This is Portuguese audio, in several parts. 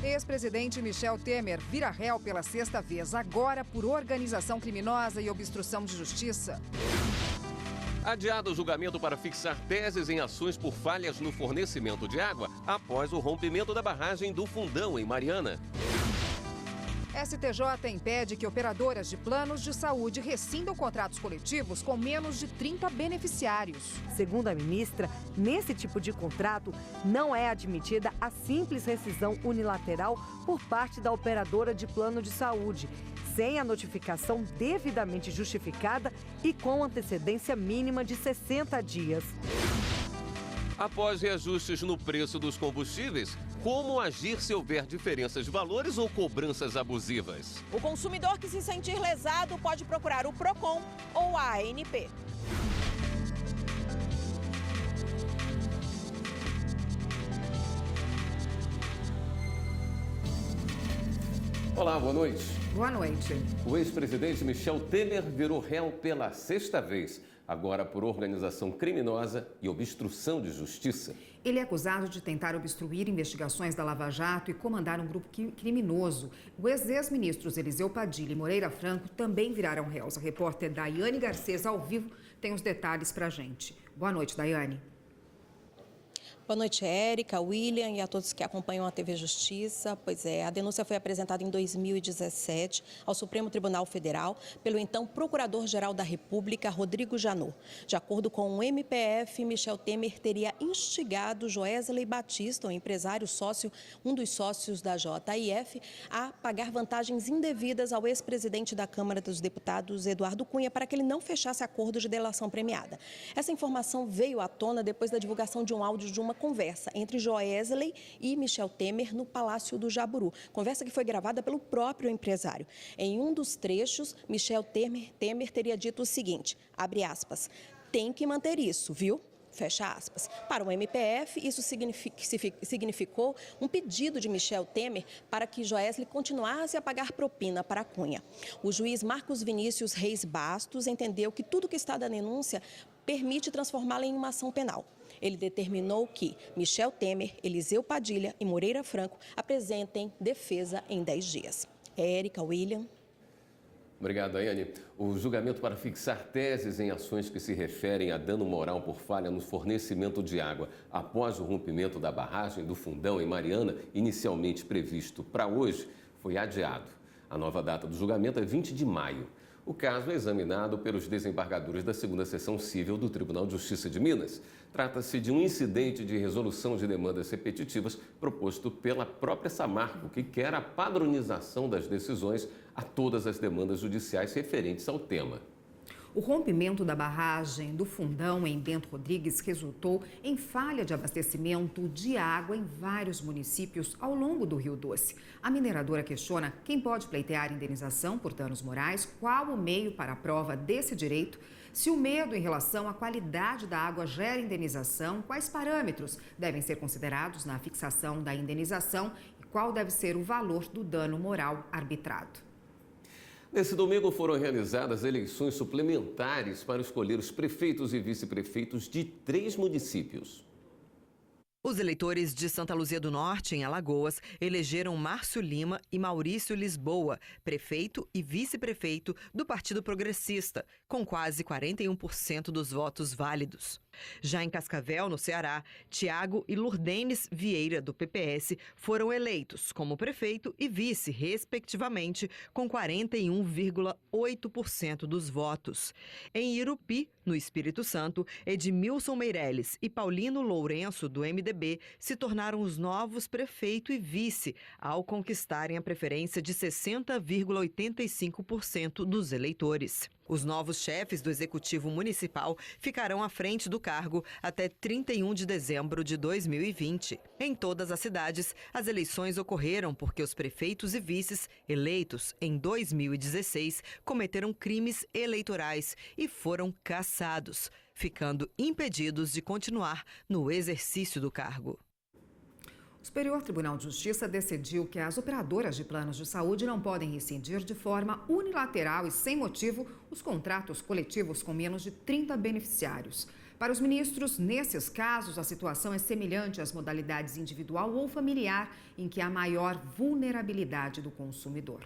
Ex-presidente Michel Temer vira réu pela sexta vez, agora por organização criminosa e obstrução de justiça. Adiado o julgamento para fixar teses em ações por falhas no fornecimento de água após o rompimento da barragem do Fundão, em Mariana. STJ impede que operadoras de planos de saúde rescindam contratos coletivos com menos de 30 beneficiários. Segundo a ministra, nesse tipo de contrato não é admitida a simples rescisão unilateral por parte da operadora de plano de saúde, sem a notificação devidamente justificada e com antecedência mínima de 60 dias. Após reajustes no preço dos combustíveis, como agir se houver diferenças de valores ou cobranças abusivas? O consumidor que se sentir lesado pode procurar o PROCON ou a ANP. Olá, boa noite. Boa noite. O ex-presidente Michel Temer virou réu pela sexta vez, agora por organização criminosa e obstrução de justiça. Ele é acusado de tentar obstruir investigações da Lava Jato e comandar um grupo criminoso. Os ex-ministros Eliseu Padilha e Moreira Franco também viraram réus. A repórter Daiane Garcês, ao vivo, tem os detalhes pra gente. Boa noite, Daiane. Boa noite, Érica, William e a todos que acompanham a TV Justiça. Pois é, a denúncia foi apresentada em 2017 ao Supremo Tribunal Federal pelo então Procurador-Geral da República, Rodrigo Janot. De acordo com o MPF, Michel Temer teria instigado Joesley Batista, um empresário sócio, um dos sócios da JIF, a pagar vantagens indevidas ao ex-presidente da Câmara dos Deputados, Eduardo Cunha, para que ele não fechasse acordo de delação premiada. Essa informação veio à tona depois da divulgação de um áudio de uma conversa entre Joesley e Michel Temer no Palácio do Jaburu. Conversa que foi gravada pelo próprio empresário. Em um dos trechos, Michel Temer teria dito o seguinte, abre aspas, tem que manter isso, viu? Fecha aspas. Para o MPF, isso significou um pedido de Michel Temer para que Joesley continuasse a pagar propina para Cunha. O juiz Marcos Vinícius Reis Bastos entendeu que tudo que está da denúncia permite transformá-la em uma ação penal. Ele determinou que Michel Temer, Eliseu Padilha e Moreira Franco apresentem defesa em 10 dias. Érica, William. Obrigado, Daiane. O julgamento para fixar teses em ações que se referem a dano moral por falha no fornecimento de água após o rompimento da barragem do Fundão, em Mariana, inicialmente previsto para hoje, foi adiado. A nova data do julgamento é 20 de maio. O caso é examinado pelos desembargadores da 2ª Seção Civil do Tribunal de Justiça de Minas. Trata-se de um incidente de resolução de demandas repetitivas proposto pela própria Samarco, que quer a padronização das decisões a todas as demandas judiciais referentes ao tema. O rompimento da barragem do Fundão em Bento Rodrigues resultou em falha de abastecimento de água em vários municípios ao longo do Rio Doce. A mineradora questiona quem pode pleitear indenização por danos morais, qual o meio para a prova desse direito, se o medo em relação à qualidade da água gera indenização, quais parâmetros devem ser considerados na fixação da indenização e qual deve ser o valor do dano moral arbitrado. Nesse domingo foram realizadas eleições suplementares para escolher os prefeitos e vice-prefeitos de 3 municípios. Os eleitores de Santa Luzia do Norte, em Alagoas, elegeram Márcio Lima e Maurício Lisboa, prefeito e vice-prefeito do Partido Progressista, com quase 41% dos votos válidos. Já em Cascavel, no Ceará, Tiago e Lourdenes Vieira, do PPS, foram eleitos como prefeito e vice, respectivamente, com 41,8% dos votos. Em Irupi, no Espírito Santo, Edmilson Meirelles e Paulino Lourenço, do MDB, se tornaram os novos prefeito e vice, ao conquistarem a preferência de 60,85% dos eleitores. Os novos chefes do Executivo Municipal ficarão à frente do cargo até 31 de dezembro de 2020. Em todas as cidades, as eleições ocorreram porque os prefeitos e vices eleitos em 2016 cometeram crimes eleitorais e foram cassados, ficando impedidos de continuar no exercício do cargo. O Superior Tribunal de Justiça decidiu que as operadoras de planos de saúde não podem rescindir de forma unilateral e sem motivo os contratos coletivos com menos de 30 beneficiários. Para os ministros, nesses casos, a situação é semelhante às modalidades individual ou familiar, em que há maior vulnerabilidade do consumidor.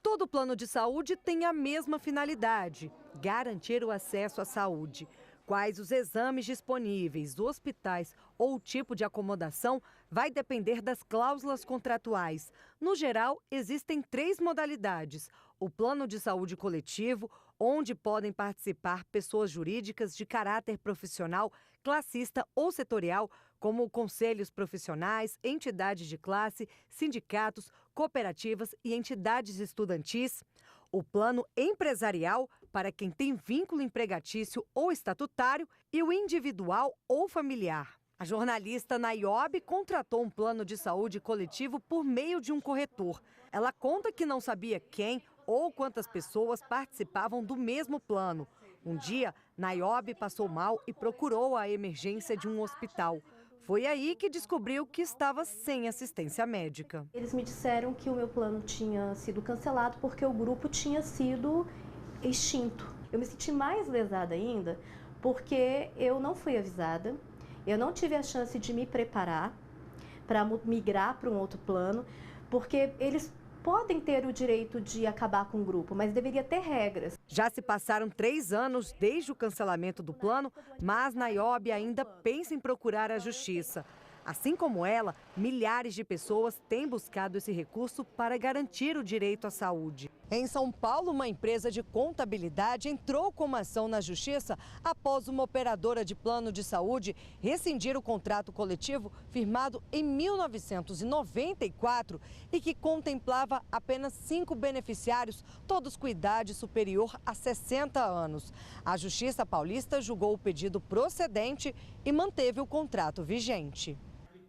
Todo plano de saúde tem a mesma finalidade: garantir o acesso à saúde. Quais os exames disponíveis, hospitais ou o tipo de acomodação vai depender das cláusulas contratuais. No geral, existem 3 modalidades: o plano de saúde coletivo, onde podem participar pessoas jurídicas de caráter profissional, classista ou setorial, como conselhos profissionais, entidades de classe, sindicatos, cooperativas e entidades estudantis. O plano empresarial, para quem tem vínculo empregatício ou estatutário, e o individual ou familiar. A jornalista Naiobe contratou um plano de saúde coletivo por meio de um corretor. Ela conta que não sabia quem ou quantas pessoas participavam do mesmo plano. Um dia, Naiobe passou mal e procurou a emergência de um hospital. Foi aí que descobriu que estava sem assistência médica. Eles me disseram que o meu plano tinha sido cancelado porque o grupo tinha sido extinto. Eu me senti mais lesada ainda porque eu não fui avisada, eu não tive a chance de me preparar para migrar para um outro plano, porque eles podem ter o direito de acabar com o grupo, mas deveria ter regras. Já se passaram 3 anos desde o cancelamento do plano, mas Naiobe ainda pensa em procurar a justiça. Assim como ela, milhares de pessoas têm buscado esse recurso para garantir o direito à saúde. Em São Paulo, uma empresa de contabilidade entrou com uma ação na justiça após uma operadora de plano de saúde rescindir o contrato coletivo firmado em 1994 e que contemplava apenas 5 beneficiários, todos com idade superior a 60 anos. A Justiça Paulista julgou o pedido procedente e manteve o contrato vigente.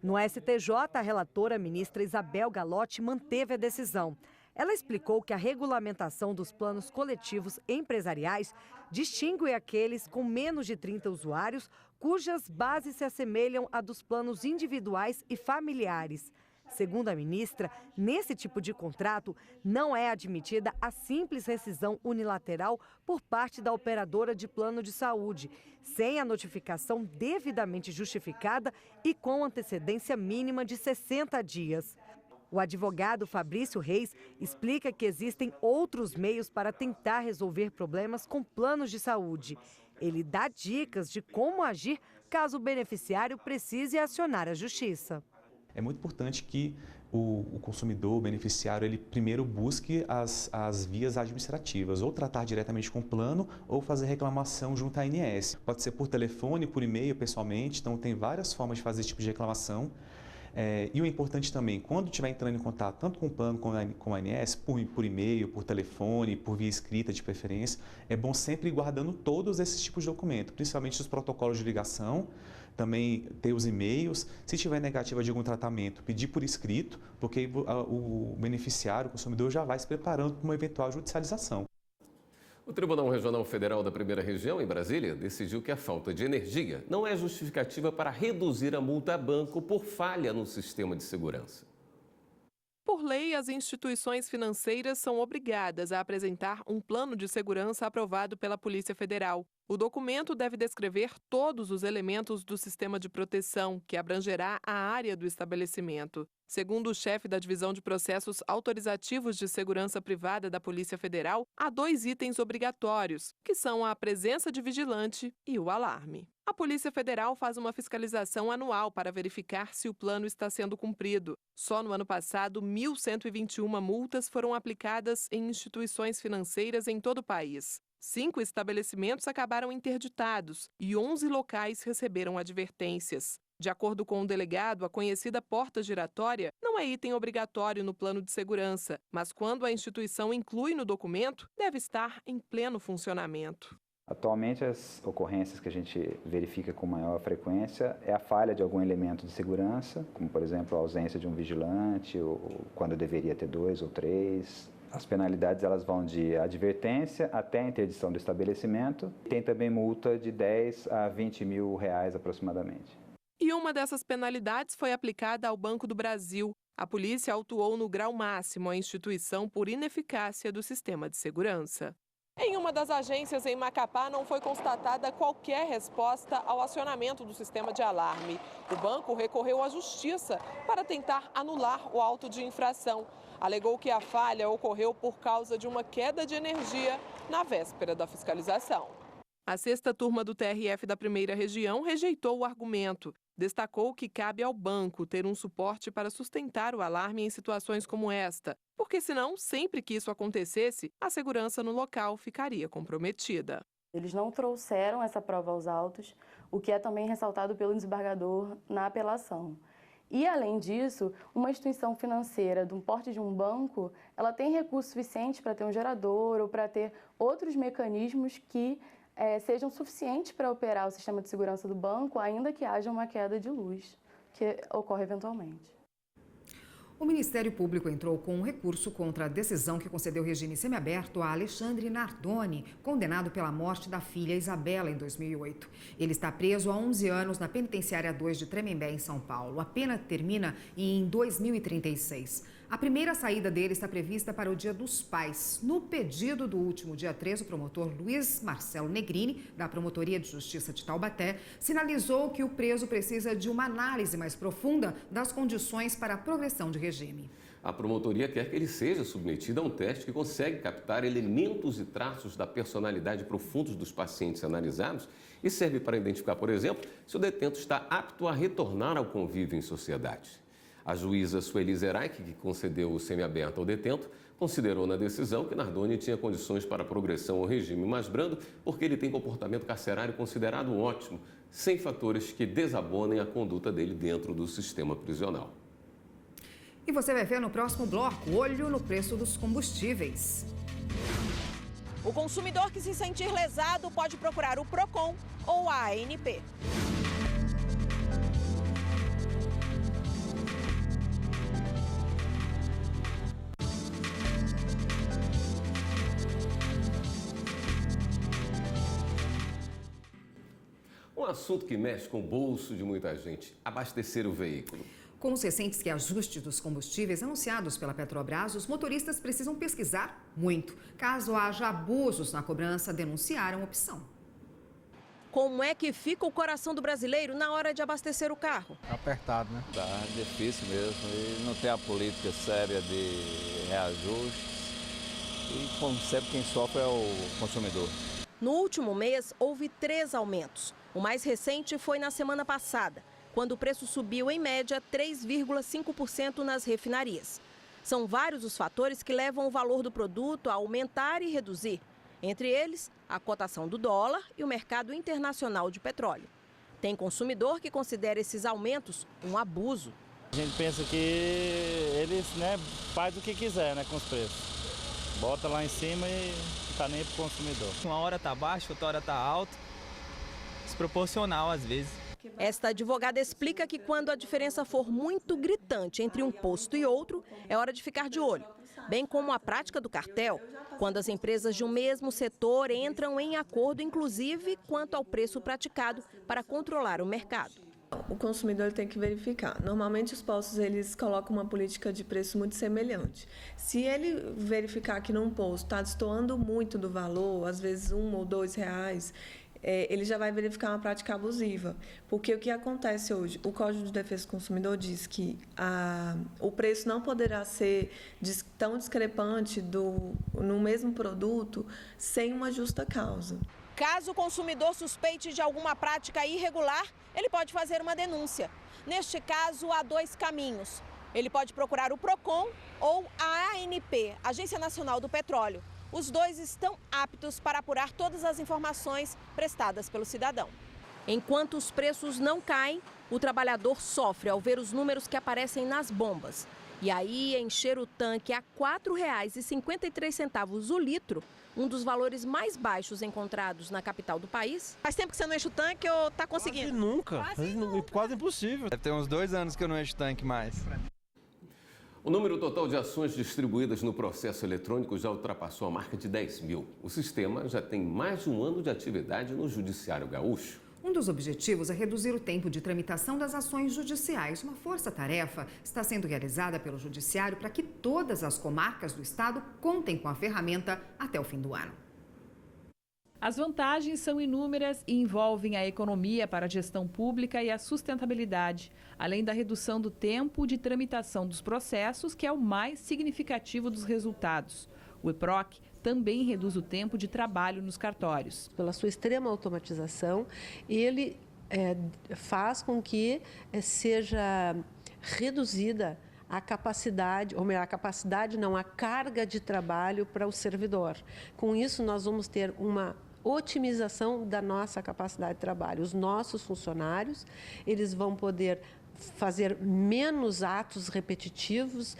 No STJ, a relatora ministra Isabel Galotti manteve a decisão. Ela explicou que a regulamentação dos planos coletivos empresariais distingue aqueles com menos de 30 usuários, cujas bases se assemelham à dos planos individuais e familiares. Segundo a ministra, nesse tipo de contrato, não é admitida a simples rescisão unilateral por parte da operadora de plano de saúde, sem a notificação devidamente justificada e com antecedência mínima de 60 dias. O advogado Fabrício Reis explica que existem outros meios para tentar resolver problemas com planos de saúde. Ele dá dicas de como agir caso o beneficiário precise acionar a justiça. É muito importante que o consumidor, o beneficiário, ele primeiro busque as vias administrativas, ou tratar diretamente com o plano, ou fazer reclamação junto à ANS. Pode ser por telefone, por e-mail, pessoalmente, então tem várias formas de fazer esse tipo de reclamação. E o importante também, quando estiver entrando em contato tanto com o plano como com a ANS, por e-mail, por telefone, por via escrita de preferência, é bom sempre ir guardando todos esses tipos de documentos, principalmente os protocolos de ligação, também ter os e-mails. Se tiver negativa de algum tratamento, pedir por escrito, porque o beneficiário, o consumidor, já vai se preparando para uma eventual judicialização. O Tribunal Regional Federal da Primeira Região, em Brasília, decidiu que a falta de energia não é justificativa para reduzir a multa a banco por falha no sistema de segurança. Por lei, as instituições financeiras são obrigadas a apresentar um plano de segurança aprovado pela Polícia Federal. O documento deve descrever todos os elementos do sistema de proteção, que abrangerá a área do estabelecimento. Segundo o chefe da Divisão de Processos Autorizativos de Segurança Privada da Polícia Federal, há 2 itens obrigatórios, que são a presença de vigilante e o alarme. A Polícia Federal faz uma fiscalização anual para verificar se o plano está sendo cumprido. Só no ano passado, 1.121 multas foram aplicadas em instituições financeiras em todo o país. 5 estabelecimentos acabaram interditados e 11 locais receberam advertências. De acordo com o delegado, a conhecida porta giratória não é item obrigatório no plano de segurança, mas quando a instituição inclui no documento, deve estar em pleno funcionamento. Atualmente, as ocorrências que a gente verifica com maior frequência é a falha de algum elemento de segurança, como, por exemplo, a ausência de um vigilante, ou quando deveria ter 2 ou 3. As penalidades elas vão de advertência até a interdição do estabelecimento. Tem também multa de 10 a 20 mil reais aproximadamente. E uma dessas penalidades foi aplicada ao Banco do Brasil. A polícia autuou no grau máximo a instituição por ineficácia do sistema de segurança. Em uma das agências em Macapá, não foi constatada qualquer resposta ao acionamento do sistema de alarme. O banco recorreu à justiça para tentar anular o auto de infração. Alegou que a falha ocorreu por causa de uma queda de energia na véspera da fiscalização. A 6ª turma do TRF da Primeira Região rejeitou o argumento. Destacou que cabe ao banco ter um suporte para sustentar o alarme em situações como esta, porque senão, sempre que isso acontecesse, a segurança no local ficaria comprometida. Eles não trouxeram essa prova aos autos, o que é também ressaltado pelo desembargador na apelação. E, além disso, uma instituição financeira do porte de um banco, ela tem recurso suficiente para ter um gerador ou para ter outros mecanismos que sejam suficientes para operar o sistema de segurança do banco, ainda que haja uma queda de luz, que ocorre eventualmente. O Ministério Público entrou com um recurso contra a decisão que concedeu regime semiaberto a Alexandre Nardoni, condenado pela morte da filha Isabela em 2008. Ele está preso há 11 anos na Penitenciária 2 de Tremembé, em São Paulo. A pena termina em 2036. A primeira saída dele está prevista para o Dia dos Pais. No pedido do último dia 3, o promotor Luiz Marcelo Negrini, da Promotoria de Justiça de Taubaté, sinalizou que o preso precisa de uma análise mais profunda das condições para a progressão de regime. A promotoria quer que ele seja submetido a um teste que consegue captar elementos e traços da personalidade profundos dos pacientes analisados e serve para identificar, por exemplo, se o detento está apto a retornar ao convívio em sociedade. A juíza Sueli Zeraich, que concedeu o semiaberto ao detento, considerou na decisão que Nardoni tinha condições para progressão ao regime mais brando porque ele tem comportamento carcerário considerado ótimo, sem fatores que desabonem a conduta dele dentro do sistema prisional. E você vai ver no próximo bloco, olho no preço dos combustíveis. O consumidor que se sentir lesado pode procurar o PROCON ou a ANP. Um assunto que mexe com o bolso de muita gente, abastecer o veículo. Com os recentes reajustes dos combustíveis anunciados pela Petrobras, os motoristas precisam pesquisar muito. Caso haja abusos na cobrança, denunciar é uma opção. Como é que fica o coração do brasileiro na hora de abastecer o carro? Apertado, né? Tá difícil mesmo e não tem a política séria de reajustes. E, como sempre, quem sofre é o consumidor. No último mês, houve 3 aumentos. O mais recente foi na semana passada, quando o preço subiu em média 3,5% nas refinarias. São vários os fatores que levam o valor do produto a aumentar e reduzir. Entre eles, a cotação do dólar e o mercado internacional de petróleo. Tem consumidor que considera esses aumentos um abuso. A gente pensa que eles faz o que quiser com os preços. Bota lá em cima e não está nem para o consumidor. Uma hora está baixo, outra hora está alto. Desproporcional às vezes. Esta advogada explica que quando a diferença for muito gritante entre um posto e outro, é hora de ficar de olho. Bem como a prática do cartel, quando as empresas de um mesmo setor entram em acordo, inclusive quanto ao preço praticado para controlar o mercado. O consumidor tem que verificar. Normalmente os postos eles colocam uma política de preço muito semelhante. Se ele verificar que num posto está destoando muito do valor, às vezes R$1 ou R$2, ele já vai verificar uma prática abusiva. Porque o que acontece hoje? O Código de Defesa do Consumidor diz que o preço não poderá ser tão discrepante no mesmo produto sem uma justa causa. Caso o consumidor suspeite de alguma prática irregular, ele pode fazer uma denúncia. Neste caso, há 2 caminhos. Ele pode procurar o PROCON ou a ANP, Agência Nacional do Petróleo. Os 2 estão aptos para apurar todas as informações prestadas pelo cidadão. Enquanto os preços não caem, o trabalhador sofre ao ver os números que aparecem nas bombas. E aí, encher o tanque a R$ 4,53 o litro, um dos valores mais baixos encontrados na capital do país. Faz tempo que você não enche o tanque ou está conseguindo? Quase impossível. Tem uns 2 anos que eu não encho o tanque mais. O número total de ações distribuídas no processo eletrônico já ultrapassou a marca de 10 mil. O sistema já tem mais de 1 ano de atividade no Judiciário Gaúcho. Um dos objetivos é reduzir o tempo de tramitação das ações judiciais. Uma força-tarefa está sendo realizada pelo Judiciário para que todas as comarcas do estado contem com a ferramenta até o fim do ano. As vantagens são inúmeras e envolvem a economia para a gestão pública e a sustentabilidade, além da redução do tempo de tramitação dos processos, que é o mais significativo dos resultados. O EPROC também reduz o tempo de trabalho nos cartórios. Pela sua extrema automatização, ele faz com que seja reduzida a capacidade, ou melhor, a carga de trabalho para o servidor. Com isso, nós vamos ter uma otimização da nossa capacidade de trabalho. Os nossos funcionários, eles vão poder fazer menos atos repetitivos,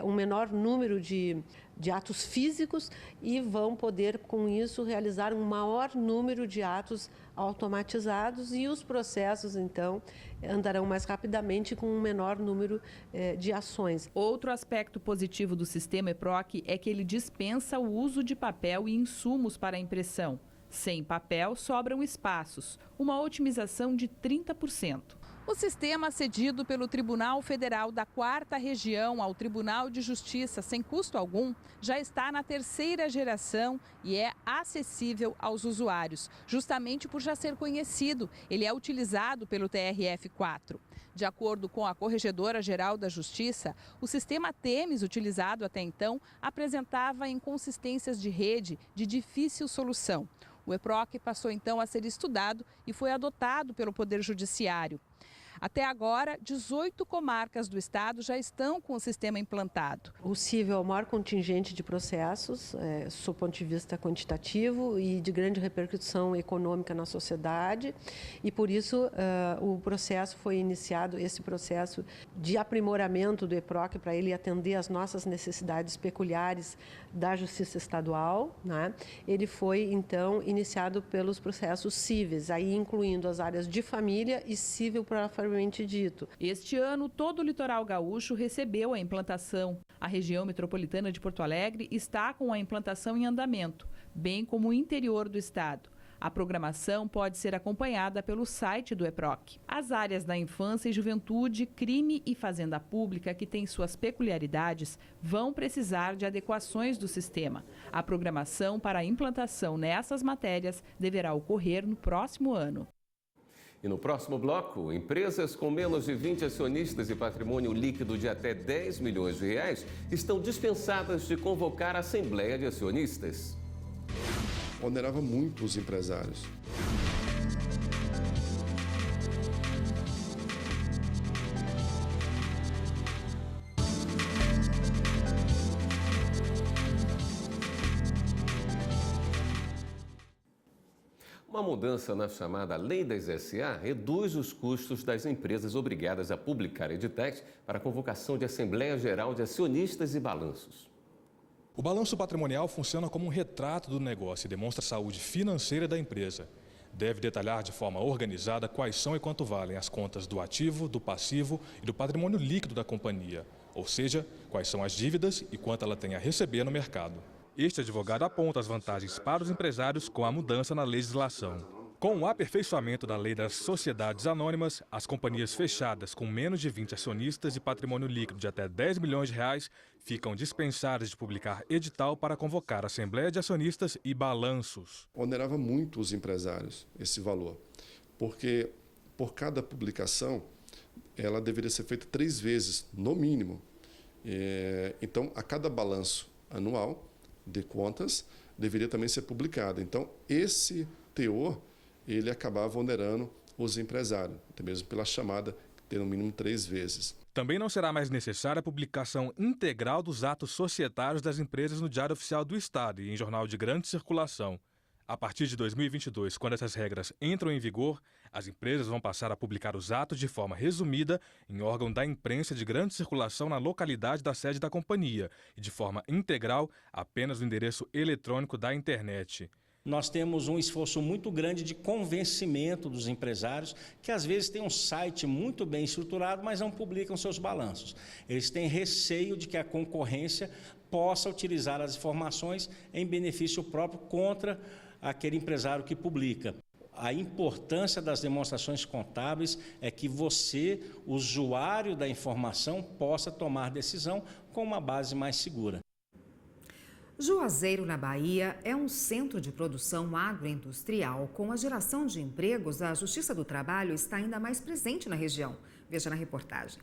um menor número de atos físicos e vão poder, com isso, realizar um maior número de atos automatizados e os processos, então, andarão mais rapidamente com um menor número de ações. Outro aspecto positivo do sistema EPROC é que ele dispensa o uso de papel e insumos para a impressão. Sem papel, sobram espaços, uma otimização de 30%. O sistema cedido pelo Tribunal Federal da 4ª Região ao Tribunal de Justiça sem custo algum já está na 3ª geração e é acessível aos usuários, justamente por já ser conhecido. Ele é utilizado pelo TRF4. De acordo com a Corregedora-Geral da Justiça, o sistema Temis, utilizado até então, apresentava inconsistências de rede de difícil solução. O EPROC passou então a ser estudado e foi adotado pelo Poder Judiciário. Até agora, 18 comarcas do estado já estão com o sistema implantado. O CIV é o maior contingente de processos, sob o ponto de vista quantitativo e de grande repercussão econômica na sociedade. E por isso o processo foi iniciado, esse processo de aprimoramento do EPROC para ele atender às nossas necessidades peculiares da Justiça Estadual, né? Ele foi então iniciado pelos processos cíveis, aí incluindo as áreas de família e civil propriamente dito. Este ano, todo o litoral gaúcho recebeu a implantação. A região metropolitana de Porto Alegre está com a implantação em andamento, bem como o interior do estado. A programação pode ser acompanhada pelo site do EPROC. As áreas da infância e juventude, crime e fazenda pública, que têm suas peculiaridades, vão precisar de adequações do sistema. A programação para a implantação nessas matérias deverá ocorrer no próximo ano. E no próximo bloco, empresas com menos de 20 acionistas e patrimônio líquido de até 10 milhões de reais estão dispensadas de convocar a Assembleia de Acionistas. Onerava muito os empresários. Uma mudança na chamada Lei das SA reduz os custos das empresas obrigadas a publicar editais para a convocação de Assembleia Geral de Acionistas e balanços. O balanço patrimonial funciona como um retrato do negócio e demonstra a saúde financeira da empresa. Deve detalhar de forma organizada quais são e quanto valem as contas do ativo, do passivo e do patrimônio líquido da companhia, ou seja, quais são as dívidas e quanto ela tem a receber no mercado. Este advogado aponta as vantagens para os empresários com a mudança na legislação. Com o aperfeiçoamento da lei das sociedades anônimas, as companhias fechadas com menos de 20 acionistas e patrimônio líquido de até 10 milhões de reais ficam dispensadas de publicar edital para convocar Assembleia de Acionistas e balanços. Onerava muito os empresários esse valor, porque por cada publicação ela deveria ser feita 3 vezes, no mínimo. Então, a cada balanço anual de contas deveria também ser publicado. Então, esse teor ele acabava onerando os empresários, até mesmo pela chamada ter no mínimo 3 vezes. Também não será mais necessária a publicação integral dos atos societários das empresas no Diário Oficial do Estado e em jornal de grande circulação. A partir de 2022, quando essas regras entram em vigor, as empresas vão passar a publicar os atos de forma resumida em órgão da imprensa de grande circulação na localidade da sede da companhia e de forma integral apenas no endereço eletrônico da internet. Nós temos um esforço muito grande de convencimento dos empresários, que às vezes têm um site muito bem estruturado, mas não publicam seus balanços. Eles têm receio de que a concorrência possa utilizar as informações em benefício próprio contra aquele empresário que publica. A importância das demonstrações contábeis é que você, usuário da informação, possa tomar decisão com uma base mais segura. Juazeiro, na Bahia, é um centro de produção agroindustrial. Com a geração de empregos, a Justiça do Trabalho está ainda mais presente na região. Veja na reportagem.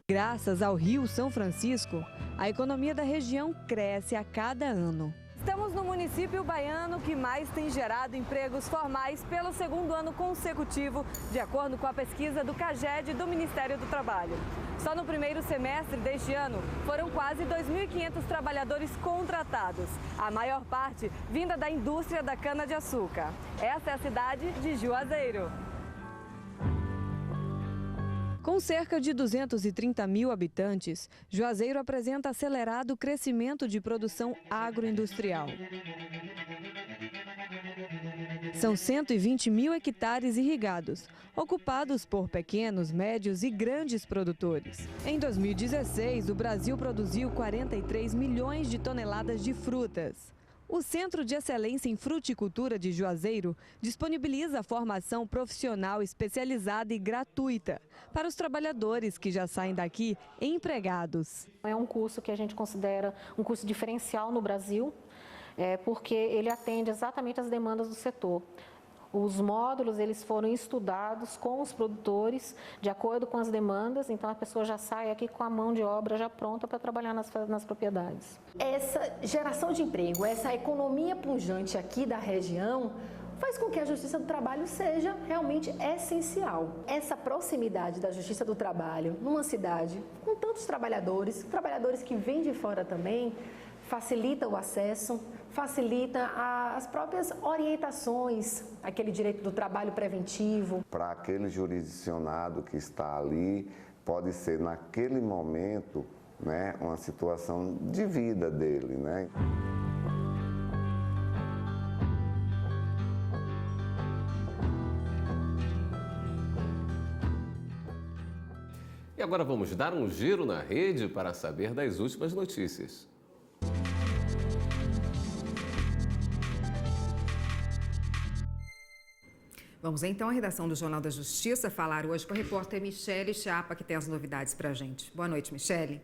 Graças ao Rio São Francisco, a economia da região cresce a cada ano. Estamos no município baiano que mais tem gerado empregos formais pelo segundo ano consecutivo, de acordo com a pesquisa do CAGED do Ministério do Trabalho. Só no primeiro semestre deste ano, foram quase 2.500 trabalhadores contratados, a maior parte vinda da indústria da cana-de-açúcar. Essa é a cidade de Juazeiro. Com cerca de 230 mil habitantes, Juazeiro apresenta acelerado crescimento de produção agroindustrial. São 120 mil hectares irrigados, ocupados por pequenos, médios e grandes produtores. Em 2016, o Brasil produziu 43 milhões de toneladas de frutas. O Centro de Excelência em Fruticultura de Juazeiro disponibiliza formação profissional especializada e gratuita para os trabalhadores que já saem daqui empregados. É um curso que a gente considera um curso diferencial no Brasil, porque ele atende exatamente às demandas do setor. Os módulos eles foram estudados com os produtores de acordo com as demandas, então a pessoa já sai aqui com a mão de obra já pronta para trabalhar nas propriedades. Essa geração de emprego, essa economia pujante aqui da região faz com que a Justiça do Trabalho seja realmente essencial. Essa proximidade da Justiça do Trabalho numa cidade com tantos trabalhadores que vêm de fora também, facilita o acesso, facilita as próprias orientações, aquele direito do trabalho preventivo. Para aquele jurisdicionado que está ali, pode ser naquele momento, né, uma situação de vida dele, né? E agora vamos dar um giro na rede para saber das últimas notícias. Vamos então à redação do Jornal da Justiça falar hoje com a repórter Michele Chapa, que tem as novidades para a gente. Boa noite, Michele.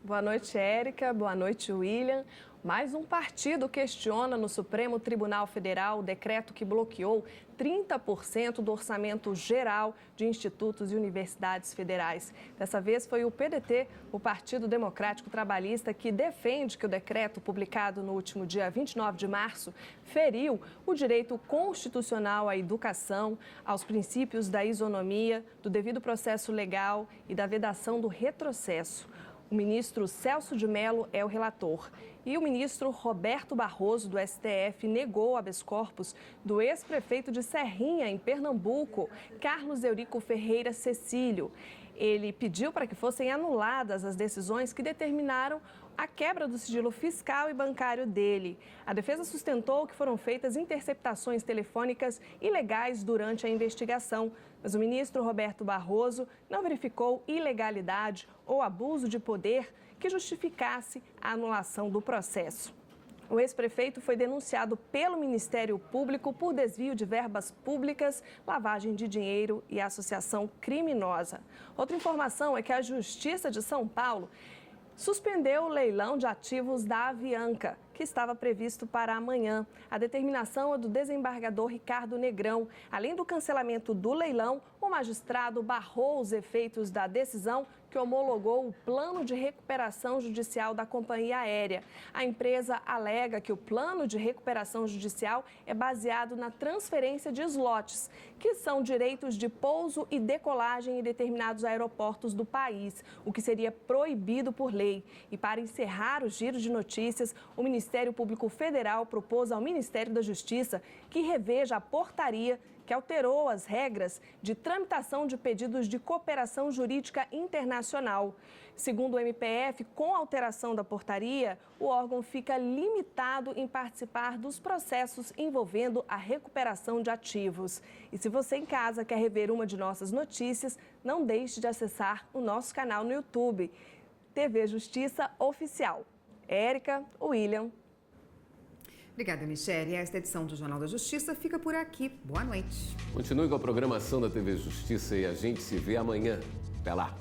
Boa noite, Érica. Boa noite, William. Mais um partido questiona no Supremo Tribunal Federal o decreto que bloqueou 30% do orçamento geral de institutos e universidades federais. Dessa vez foi o PDT, o Partido Democrático Trabalhista, que defende que o decreto publicado no último dia 29 de março feriu o direito constitucional à educação, aos princípios da isonomia, do devido processo legal e da vedação do retrocesso. O ministro Celso de Mello é o relator. E o ministro Roberto Barroso, do STF, negou habeas corpus do ex-prefeito de Serrinha, em Pernambuco, Carlos Eurico Ferreira Cecílio. Ele pediu para que fossem anuladas as decisões que determinaram a quebra do sigilo fiscal e bancário dele. A defesa sustentou que foram feitas interceptações telefônicas ilegais durante a investigação, mas o ministro Roberto Barroso não verificou ilegalidade ou abuso de poder que justificasse a anulação do processo. O ex-prefeito foi denunciado pelo Ministério Público por desvio de verbas públicas, lavagem de dinheiro e associação criminosa. Outra informação é que a Justiça de São Paulo suspendeu o leilão de ativos da Avianca, que estava previsto para amanhã. A determinação é do desembargador Ricardo Negrão. Além do cancelamento do leilão, o magistrado barrou os efeitos da decisão que homologou o plano de recuperação judicial da companhia aérea. A empresa alega que o plano de recuperação judicial é baseado na transferência de slots, que são direitos de pouso e decolagem em determinados aeroportos do país, o que seria proibido por lei. E para encerrar o giro de notícias, o Ministério Público Federal propôs ao Ministério da Justiça que reveja a portaria que alterou as regras de tramitação de pedidos de cooperação jurídica internacional. Segundo o MPF, com a alteração da portaria, o órgão fica limitado em participar dos processos envolvendo a recuperação de ativos. E se você em casa quer rever uma de nossas notícias, não deixe de acessar o nosso canal no YouTube, TV Justiça Oficial. Érica, William. Obrigada, Michele. Esta edição do Jornal da Justiça fica por aqui. Boa noite. Continue com a programação da TV Justiça e a gente se vê amanhã. Até lá.